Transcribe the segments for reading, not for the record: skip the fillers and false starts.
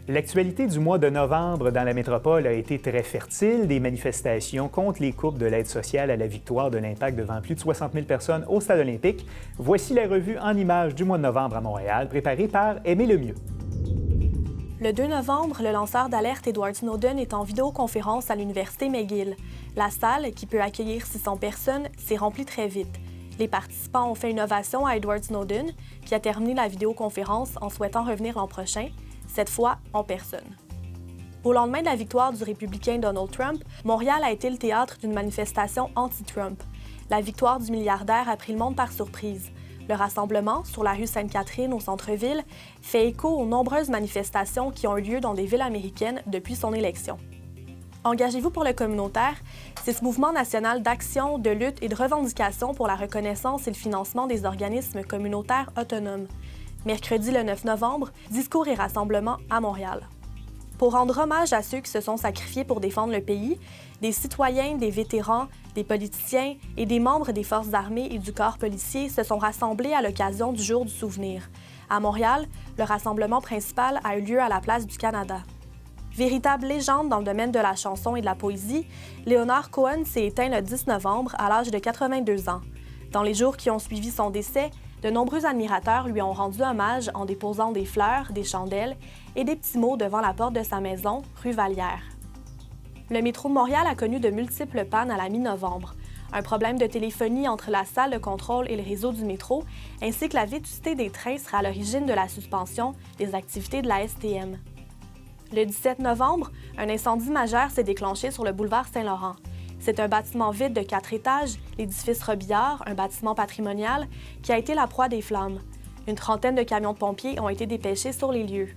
L'actualité du mois de novembre dans la métropole a été très fertile. Des manifestations contre les coupes de l'aide sociale à la victoire de l'Impact devant plus de 60 000 personnes au Stade olympique. Voici la revue en images du mois de novembre à Montréal, préparée par Aimé Lemieux. Le 2 novembre, le lanceur d'alerte Edward Snowden est en vidéoconférence à l'Université McGill. La salle, qui peut accueillir 600 personnes, s'est remplie très vite. Les participants ont fait une ovation à Edward Snowden, qui a terminé la vidéoconférence en souhaitant revenir l'an prochain, cette fois en personne. Au lendemain de la victoire du républicain Donald Trump, Montréal a été le théâtre d'une manifestation anti-Trump. La victoire du milliardaire a pris le monde par surprise. Le rassemblement, sur la rue Sainte-Catherine au centre-ville, fait écho aux nombreuses manifestations qui ont eu lieu dans des villes américaines depuis son élection. Engagez-vous pour le communautaire, c'est ce mouvement national d'action, de lutte et de revendication pour la reconnaissance et le financement des organismes communautaires autonomes. Mercredi le 9 novembre, discours et rassemblements à Montréal. Pour rendre hommage à ceux qui se sont sacrifiés pour défendre le pays, des citoyens, des vétérans, des politiciens et des membres des forces armées et du corps policier se sont rassemblés à l'occasion du Jour du souvenir. À Montréal, le rassemblement principal a eu lieu à la Place du Canada. Véritable légende dans le domaine de la chanson et de la poésie, Leonard Cohen s'est éteint le 10 novembre à l'âge de 82 ans. Dans les jours qui ont suivi son décès, de nombreux admirateurs lui ont rendu hommage en déposant des fleurs, des chandelles et des petits mots devant la porte de sa maison, rue Vallière. Le métro de Montréal a connu de multiples pannes à la mi-novembre. Un problème de téléphonie entre la salle de contrôle et le réseau du métro, ainsi que la vétusté des trains sera à l'origine de la suspension des activités de la STM. Le 17 novembre, un incendie majeur s'est déclenché sur le boulevard Saint-Laurent. C'est un bâtiment vide de 4 étages, l'édifice Robillard, un bâtiment patrimonial, qui a été la proie des flammes. Une trentaine de camions de pompiers ont été dépêchés sur les lieux.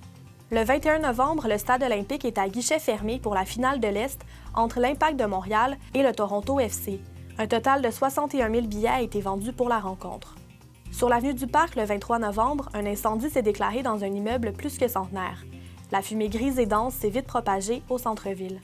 Le 21 novembre, le Stade olympique est à guichet fermé pour la finale de l'Est entre l'Impact de Montréal et le Toronto FC. Un total de 61 000 billets a été vendu pour la rencontre. Sur l'avenue du Parc, le 23 novembre, un incendie s'est déclaré dans un immeuble plus que centenaire. La fumée grise et dense s'est vite propagée au centre-ville.